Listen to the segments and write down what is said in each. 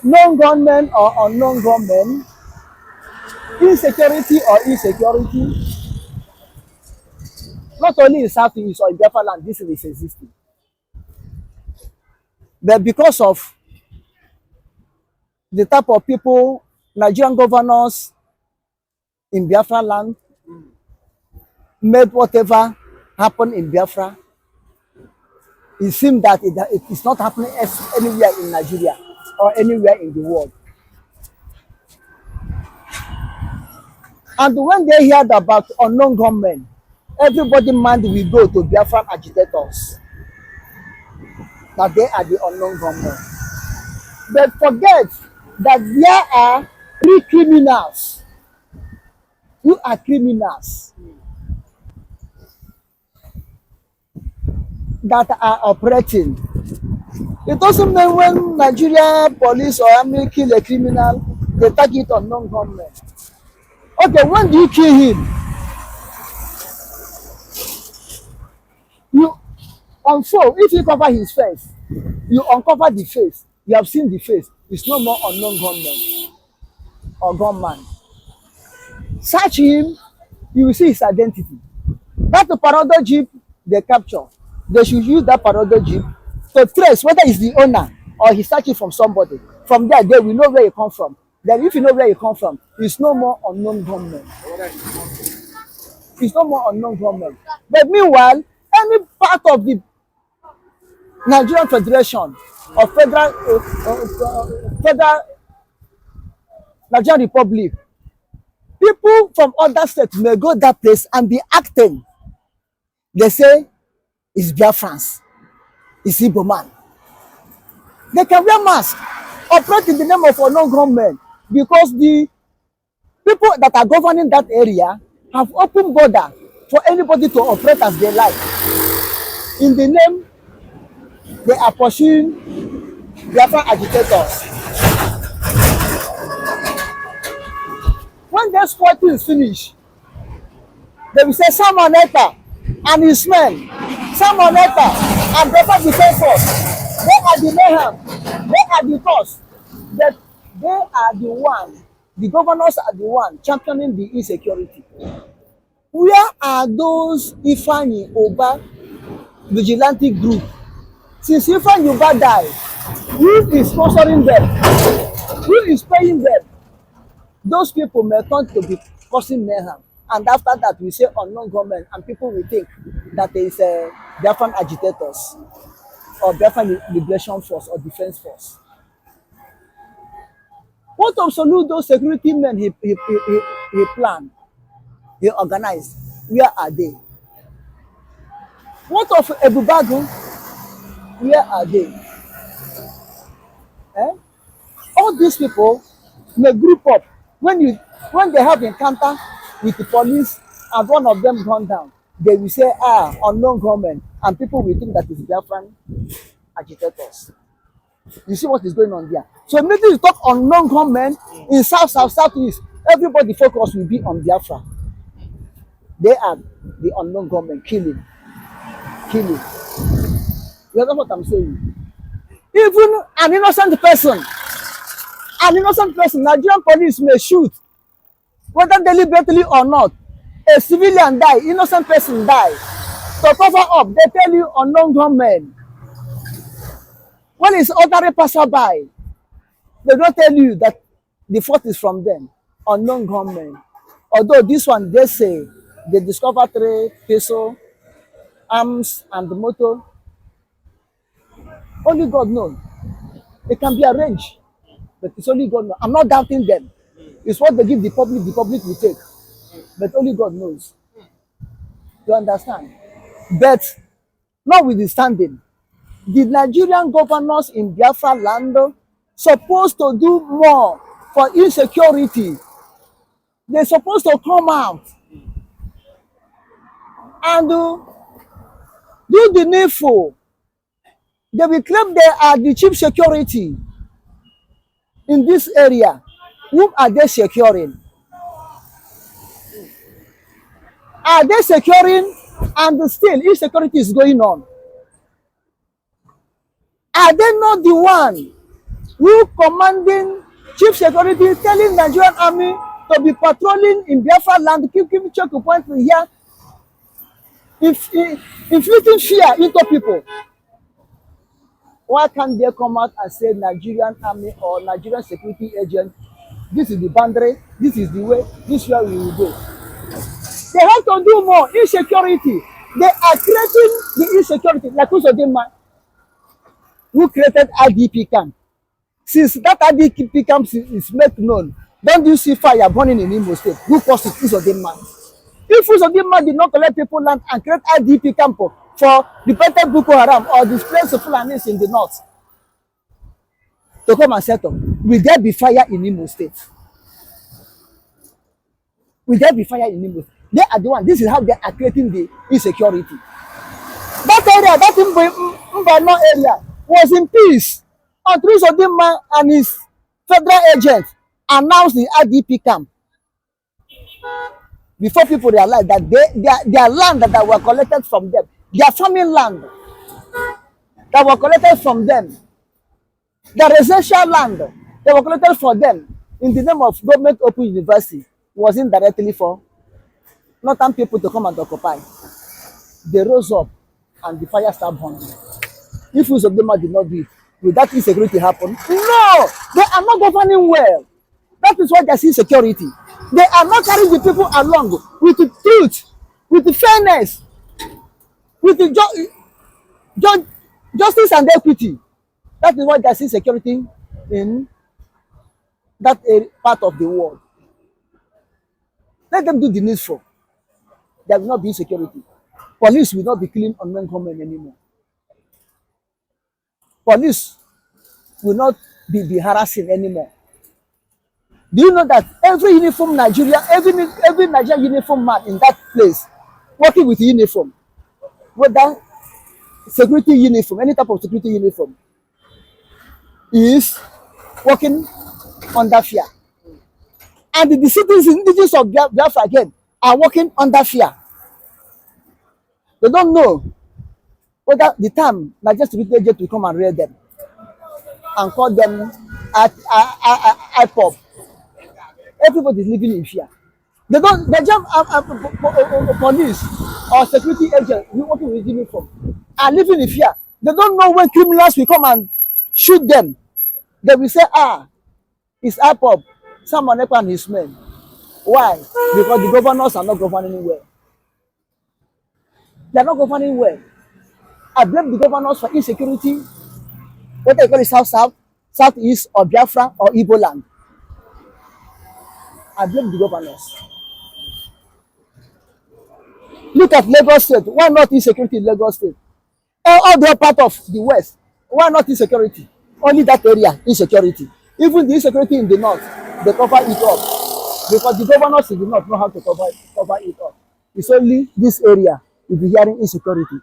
known gunmen or unknown gunmen, insecurity or insecurity, not only in Southeast or in Biafra land, this is existing. But because of the type of people, Nigerian governors in Biafra land made whatever happened in Biafra, it seemed that it is not happening anywhere in Nigeria or anywhere in the world. And when they heard about unknown gunmen, everybody mind will go to Biafran agitators, that they are the unknown gunmen. But forget that there are three criminals who are criminals that are operating. It doesn't mean when Nigeria police or army kill a criminal, they target unknown gunmen. Okay, when do you kill him? You unfold, if you cover his face, you uncover the face, you have seen the face, it's no more unknown gunman or gunman. Search him, you will see his identity. That's the Parado jeep they capture. They should use that Parado jeep to trace whether it's the owner or he's searching from somebody. From there, they will know where you come from. Then if you know where you come from, it's no more unknown gunman. It's no more unknown gunman. But meanwhile, any part of the Nigerian Federation or Federal Nigerian Republic, people from other states may go that place and be acting. They say it's Biafrans, it's Igbo man. They can wear masks, operate in the name of unknown gunmen, because the people that are governing that area have open border for anybody to operate as they like. In the name, they are pursuing Biafran agitators. When their fighting is finished, they will say Simon ekpa and his men, Simon ekpa and Biafra Defense Force. They are the mayhem, they are the cause. That they are the one, the governors are the one championing the insecurity. Where are those Ifeanyi Oba vigilante group? Since Ifeanyi Oba died, who is sponsoring them? Who is paying them? Those people may turn to be causing mayhem. And after that, we say unknown government, and people will think that there is a Biafran agitators or Biafran Liberation Force or Defense Force. What of Soludo security men he planned, he organized? Where are they? What of Ebubagu? Where are they? Eh? All these people may group up when they have encounter with the police and one of them gone down. They will say, unknown government, and people will think that it's Biafran agitators. You see what is going on there? So immediately you talk unknown government in southeast, everybody focus will be on Biafra. They are the unknown government killing. You know what I'm saying? Even an innocent person, Nigerian police may shoot, whether deliberately or not. A civilian die, innocent person die. To cover up, they tell you unknown gunmen. When it's ordinary passerby, they don't tell you that the fault is from them, unknown gunmen. Although this one, they say they discovered 3 peso, arms, and the motor. Only God knows. It can be arranged, but it's only God knows. I'm not doubting them. It's what they give the public will take. But only God knows. You understand? But notwithstanding, the Nigerian governors in Biafra land supposed to do more for insecurity. They're supposed to come out and do the needful. They will claim they are the chief security in this area. Whom are they securing? Are they securing and still insecurity is going on? Are they not the one who commanding chief security telling Nigerian army to be patrolling in Biafra land, keep check point here, inflicting fear into people. Why can't they come out and say Nigerian army or Nigerian security agent, this is the boundary, this is the way, this is where we will go? They have to do more. Insecurity. They are creating the insecurity, like Usodima, who created IDP camp. Since that IDP camp is made known, don't you see fire burning in Imo State? Who caused it? Usodima. If Usodima did not collect people land and create IDP camp for repentant Boko Haram or displaced Fulanis in the north to come and settle, will there be fire in Imo State? Will there be fire in Imo State? They are the one. This is how they are creating the insecurity. That area, that Mbano area, was in peace until Usodima and his federal agent announced the IDP camp. Before people realize that their land that were collected from them, their farming land that were collected from them, the residential land that were collected for them in the name of government open university was indirectly for northern people to come and occupy. They rose up and the fire started burning. If Usodima did not do it, will that insecurity happen? No! They are not governing well. That is why there's insecurity. They are not carrying the people along with the truth, with the fairness, with the justice and equity. That is why there's insecurity in that part of the world. Let them do the needful. There will not be insecurity. Police will not be killing unarmed gunmen anymore. Police will not be harassing anymore. Do you know that every uniform Nigeria, every Nigerian uniform man in that place, working with uniform, whether security uniform, any type of security uniform, is working under fear. And the citizens of Biafra again are working under fear. They don't know whether the time Nigerian security agent will come and raid them and call them IPOB. Everybody is living in fear. They jump police or security agent working with uniform are living in fear. They don't know when criminals will come and shoot them. They will say, it's IPOB, someone ekpa and his men. Why? Because the governors are not governing well. They are not governing well. I blame the governors for insecurity, whether you call it South, Southeast, or Biafra, or Igbo land. I blame the governors. Look at Lagos State. Why not insecurity in Lagos State? All the part of the West. Why not insecurity? Only that area, insecurity. Even the insecurity in the North, they cover it up. Because the governors in the North know how to cover it up. It's only this area you'll be hearing insecurity,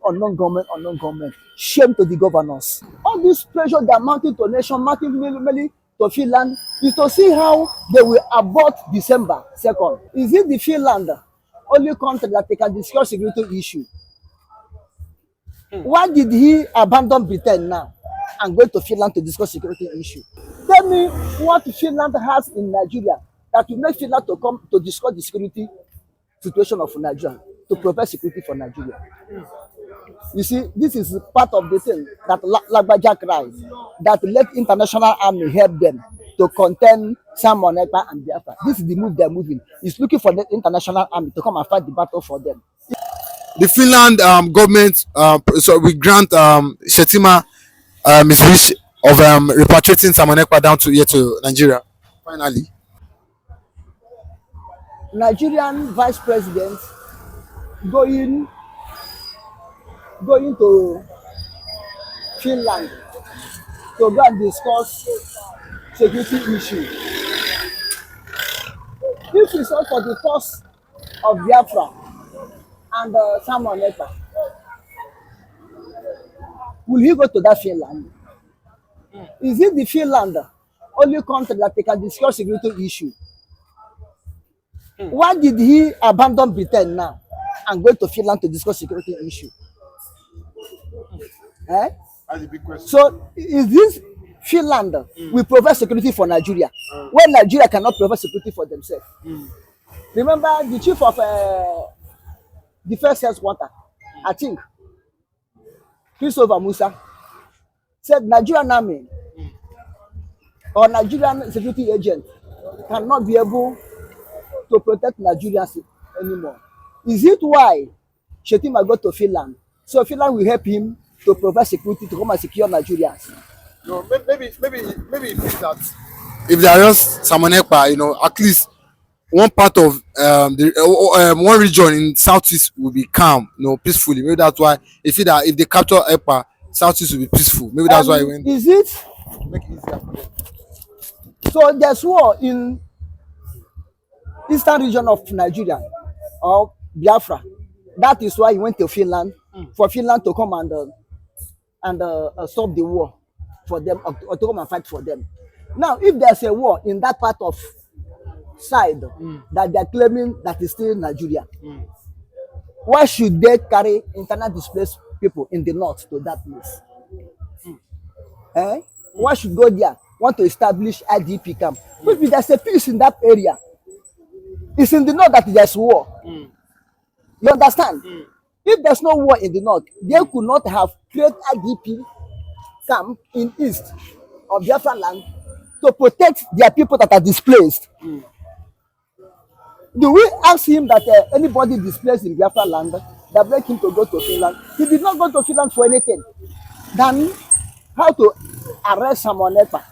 unknown government. Shame to the governors. All this pressure that mounting to nation, mounting mainly to Finland, is to see how they will abort December 2nd. Is it the Finland only country that they can discuss security issue? Why did he abandon Britain now and go to Finland to discuss security issue? Tell me what Finland has in Nigeria that will make Finland to come to discuss the security situation of Nigeria, to provide security for Nigeria. You see, this is part of the thing that Lagbaja cries, that let international army help them to contain Simon Ekpa and Biafra. This is the move they're moving. It's looking for the international army to come and fight the battle for them. The Finland government so we grant Shetima his wish of repatriating Simon Ekpa down to here to Nigeria. Finally, Nigerian vice president going to Finland to go and discuss security issue. This is all for the cause of Biafra and Simon Ekpa. Will he go to that Finland? Is it the Finland only country that they can discuss security issue? Why did he abandon Britain now and go to Finland to discuss security issue? that's a big question. So is this Finland will provide security for Nigeria when Nigeria cannot provide security for themselves. Remember the chief of defense headquarters, I think, Christopher Musa, said Nigerian army or Nigerian security agent cannot be able to protect Nigerians anymore. Is it why Shetima go to Finland? So Finland will help him to provide security to come and secure Nigerians. No, maybe it means that if they are just Simon Ekpa, at least one part of one region in southeast will be calm, peacefully. Maybe that's why they feel that if they capture Ekpa, southeast will be peaceful. Maybe that's why he went. Is it? Make it easier for them. So there's war in eastern region of Nigeria or Biafra. That is why he went to Finland for Finland to come and stop the war for them or to come and fight for them. Now, if there's a war in that part of side that they're claiming that is still Nigeria, why should they carry internal displaced people in the north to that place? Why should go there? Want to establish IDP camp? Maybe there's a peace in that area. It's in the north that there's war. You understand? If there's no war in the north, they could not have created IDP camp in east of Biafra land to protect their people that are displaced. Do we ask him that anybody displaced in Biafra land that bring him to go to Finland? He did not go to Finland for anything than how to arrest someone ekpa.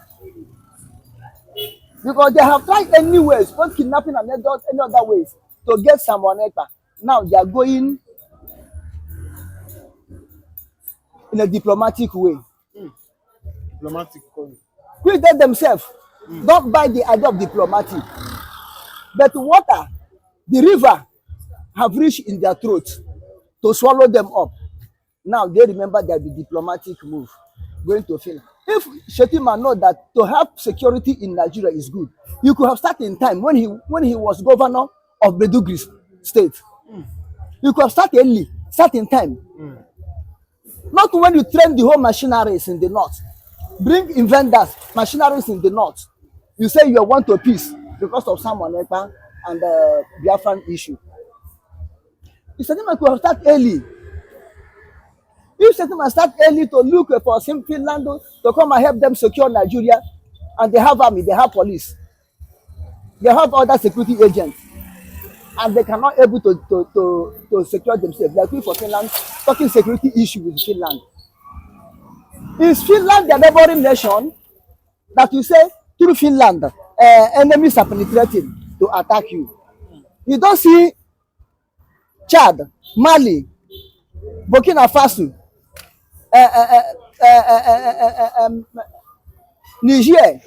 Because they have tried any ways, both kidnapping and any other ways, to get someone ekpa. Now they are going in a diplomatic way. Diplomatic way. Which they themselves don't buy the idea of diplomatic. But water, the river, have reached in their throats to swallow them up. Now they remember that the diplomatic move going to Finland. If Shetima know that to have security in Nigeria is good, you could have started in time when he was governor of Maiduguri state. You could have started early, start in time. Not when you train the whole machineries in the north, bring inventors, machineries in the north. You say you want to peace because of someone ekpa and the Biafran issue. If Shetima could have started early. If Shetima start early to look for some Finland to come and help them secure Nigeria, and they have army, they have police, they have other security agents, and they cannot able to secure themselves. They are going for Finland, talking security issue with Finland. Is Finland the neighboring nation that you say through Finland enemies are penetrating to attack you? You don't see Chad, Mali, Burkina Faso, Niger,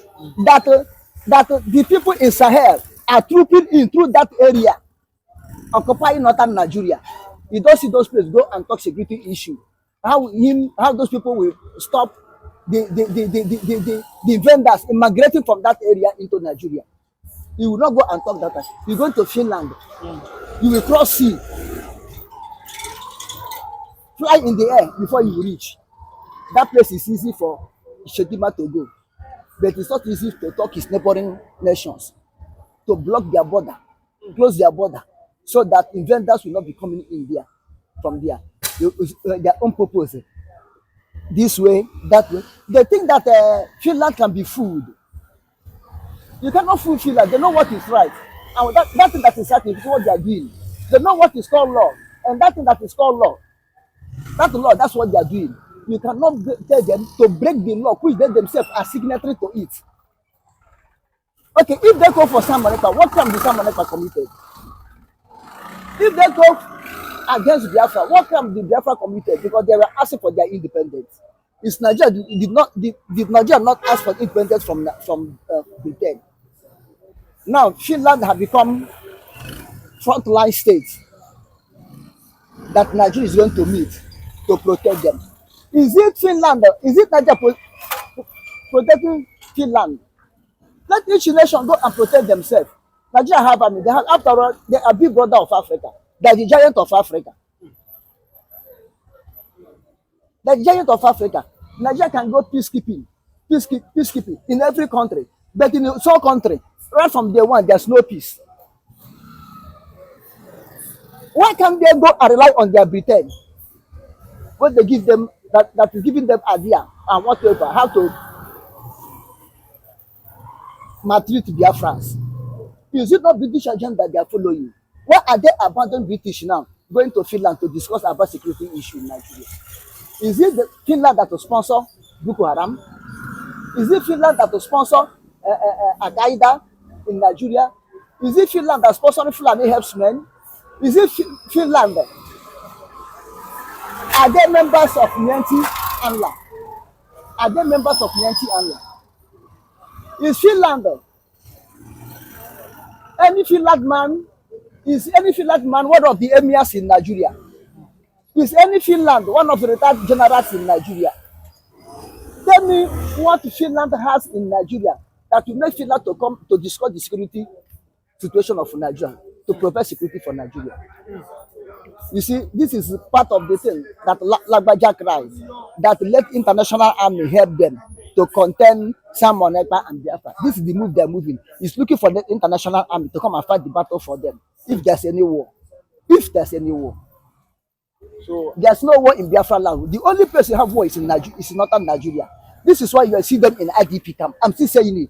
that the people in Sahel are trooping in through that area, occupying northern Nigeria. You don't see those places go and talk security issue. How those people will stop the vendors immigrating from that area into Nigeria. You will not go and talk that. You go to Finland, you will cross sea, fly in the air before you reach. That place is easy for Shetima to go, but it's not easy to talk his neighboring nations to block their border, close their border, so that inventors will not be coming in there from there. Their own purpose. This way, that way. They think that Finland can be fooled. You cannot fool Finland. They know what is right. And that thing that is right is what they are doing. They know what is called law. And that thing that is called law, that law, that's what they are doing. You cannot tell them to break the law, which they themselves are signatory to it. Okay, if they go for Samaneka, what crime did Samaneka committed? If they go against Biafra, what crime did Biafra committed? Because they were asking for their independence. It's Nigeria did Nigeria not ask for independence from Britain? Now Finland have become frontline states that Nigeria is going to meet to protect them. Is it Finland? Is it Nigeria protecting Finland? Let each nation go and protect themselves. Nigeria have army. They have, after all, they are big brother of Africa. They are the giant of Africa. The giant of Africa. Nigeria can go peacekeeping peacekeeping in every country, but in some country, right from day one, there's no peace. Why can't they go and rely on their Britain? What they give them, that is giving them idea and whatever, how to maltreat Biafrans. Is it not British agenda they are following? Why are they abandoning British now, going to Finland to discuss about security issue in Nigeria? Is it the Finland that will sponsor Boko Haram? Is it Finland that will sponsor Al Qaeda in Nigeria? Is it Finland that sponsoring Fulani herdsmen? Is it Finland? Are they members of Nyanti Anla? Are they members of Nyanti Anla? Is Finland any Finland man? Is any Finland man one of the emirs in Nigeria? Is any Finland one of the retired generals in Nigeria? Tell me what Finland has in Nigeria that will make Finland to come to discuss the security situation of Nigeria, to provide security for Nigeria. You see, this is part of the thing that Lagbaja cries, that let international army help them to contain Simon Ekpa and Biafra. This is the move they're moving. It's looking for the international army to come and fight the battle for them, if there's any war. If there's any war. So there's no war in Biafra land. The only place you have war is in Nigeria, is in northern Nigeria. This is why you see them in IDP camp. I'm still saying it.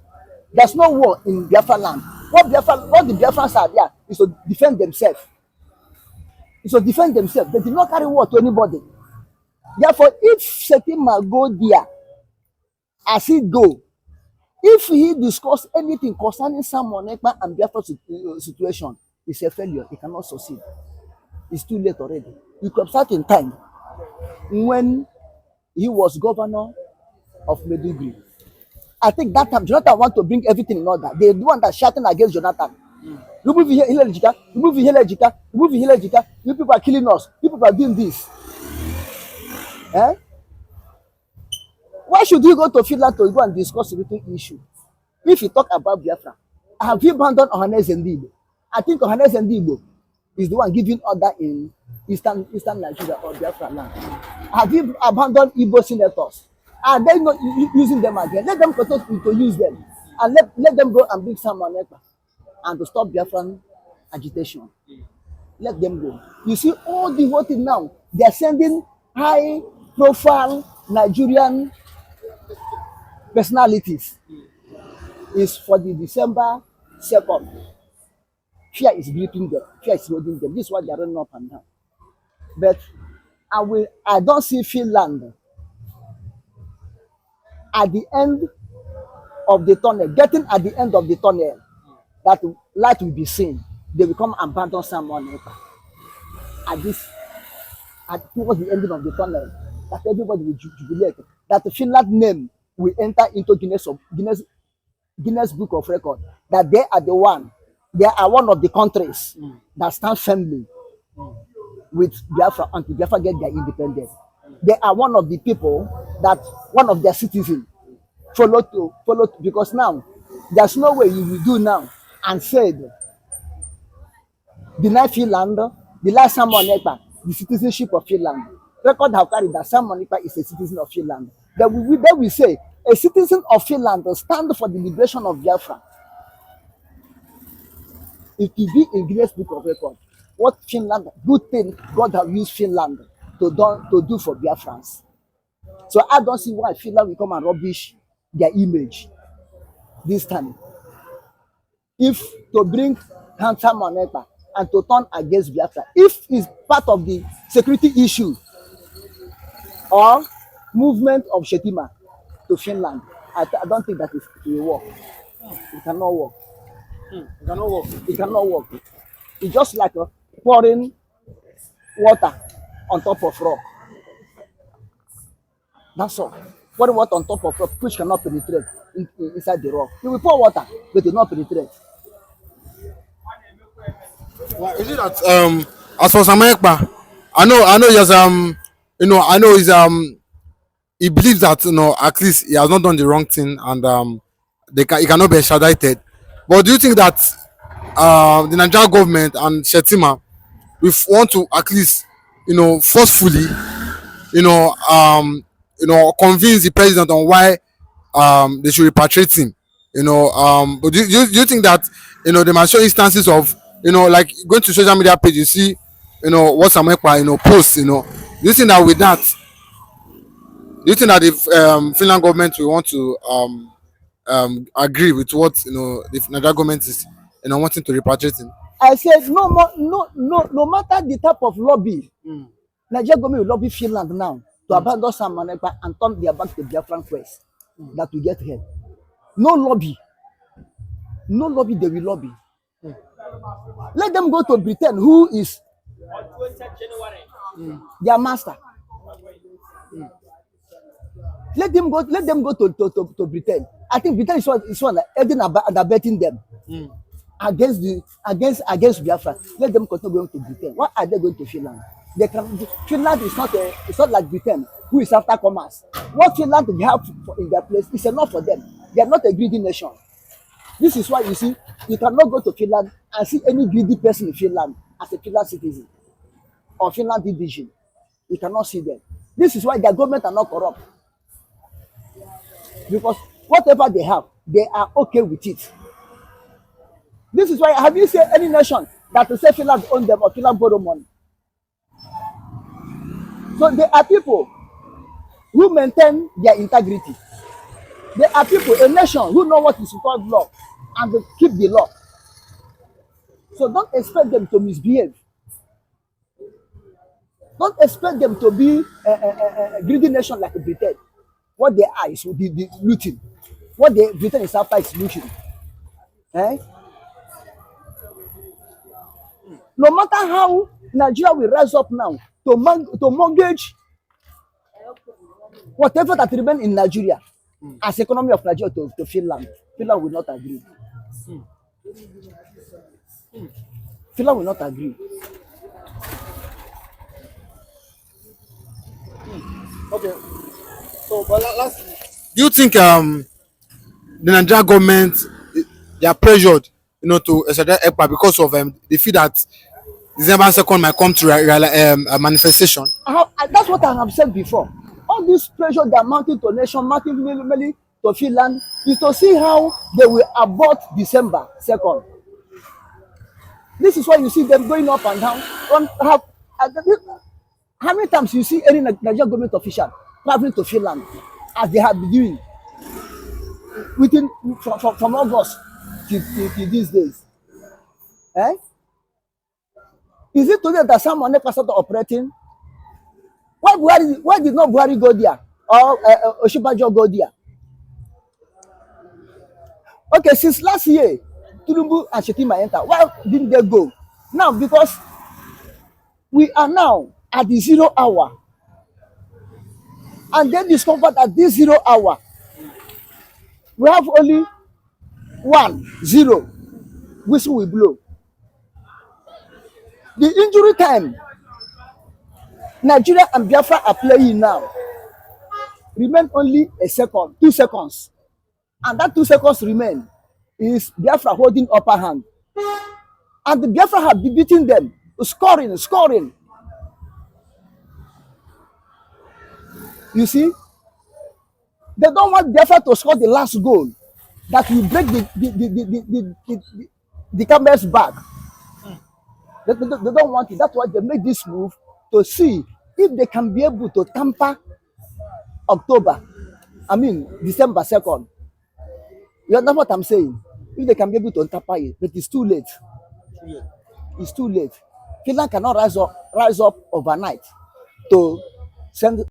There's no war in Biafra land. What the Biafrans are there is to defend themselves. It's to defend themselves. They did not carry war to anybody. Therefore, if Shetima go there, as he go, if he discuss anything concerning Simon Ekpa and Biafra situation, it's a failure. He cannot succeed. It's too late already. You could start in time when he was governor of Meduguri. I think that time Jonathan want to bring everything in order. They're the one that shouting against Jonathan. Remove Hilejika, remove Hilejika, remove Hilejika. You people are killing us. You people are doing this. Eh? Why should you go to Finland to go and discuss security issue? If you talk about Biafra, have you abandoned Ohanes and Igbo? I think Ohanes and Igbo is the one giving order in eastern Nigeria or Biafra land. Have you abandoned Igbo senators? Are they not using them again? Let them continue to use them, and let them go and bring someone Ekpa and to stop Biafran agitation. Let them go. You see, all the whole thing now, they are sending high-profile Nigerian personalities. Is for the December 2nd. Fear is gripping them. Fear is holding them. This is why they are running up and down. But I don't see Finland at the end of the tunnel, getting at the end of the tunnel, that light will be seen. They will come and abandon someone towards the ending of the tunnel, that everybody will jubilate, that the Finland name will enter into Guinness Book of Record, that they are one of the countries that stand firmly with Biafra until Biafra get their independence. They are one of the people that one of their citizens follow to, because now there's no way you will do now and say deny Finland, the last Simon Ekpa, the citizenship of Finland. Record have carried that Simon Ekpa is a citizen of Finland. Then we say a citizen of Finland stand for the liberation of Biafra. It will be in Guinness Book of Record. What Finland, good thing God have used Finland to do for Biafrans. So I don't see why Finland will come and rubbish their image this time. If to bring Simon Ekpa and to turn against Biafra, if it's part of the security issue or movement of Shetima to Finland, I don't think that it will work. It cannot work. It cannot work. It cannot work. It's just like pouring water on top of rock. That's all. Pouring water on top of rock, which cannot penetrate inside the rock. You will pour water, but it will not penetrate. Well, is it that as for Simon Ekpa, I know yes I know he believes that at least he has not done the wrong thing, and he cannot be extradited. But do you think that the Nigerian government and Shetima we want to at least forcefully convince the president on why they should repatriate him. But do you think that they might show instances of like going to social media page, you see what Samuel Ekpa posts. Do you think that with that, do you think that if Finland government will want to agree with what the Nigeria government is wanting to repatriate him? I said no matter the type of lobby, Nigeria government will lobby Finland now to abandon Samuel Ekpa and turn their back to Biafran quest that we get here. No lobby they will lobby. Let them go to Britain, who is their master. Let them go to Britain. I think Britain is one heading and abetting them against Biafra. Let them continue going to Britain. Why are they going to Finland? Finland is not like Britain, who is after commerce. What Finland will have in their place is enough for them. They are not a greedy nation. This is why you see you cannot go to Finland and see any greedy person in Finland as a Finland citizen or Finland division. You cannot see them. This is why their government are not corrupt. Because whatever they have, they are okay with it. This is why, have you seen any nation that will say Finland own them or Finland borrow money? So there are people who maintain their integrity. There are people, a nation, who know what is called law and they keep the law. So don't expect them to misbehave. Don't expect them to be a greedy nation like Britain. What they are is the looting. What Britain is after is looting. Eh? No matter how Nigeria will rise up now to mortgage whatever that remains in Nigeria as economy of Nigeria to Finland, Finland will not agree. Finland will not agree. Okay. So, but last, do you think the Nigerian government they are pressured, to extradite Ekpa because of they feel that December 2nd might come to a manifestation? That's what I have said before. All this pressure they are mounting to nation, mounting mainly to Finland, is to see how they will abort December 2nd. This is why you see them going up and down. How many times you see any Nigerian government official traveling to Finland as they have been doing within from August to these days? Eh? Is it today that someone started operating? Why did not Buhari go there or Oshibajo go there? Okay, since last year, Tinubu and Shetima enter. Why didn't they go? Now, because we are now at the 0 hour. And they discovered at this 0 hour, we have only 1-0 whistle will blow. The injury time Nigeria and Biafra are playing now remain only a second, 2 seconds. And that 2 seconds remain is Biafra holding upper hand. And the Biafra have been beating them, scoring. You see, they don't want Biafra to score the last goal that will break the camera's back. They don't want it. That's why they make this move to see if they can be able to tamper December 2nd. You understand what I'm saying? If they can be able to tamper it, but it's too late. It's too late. Finland cannot rise up overnight to send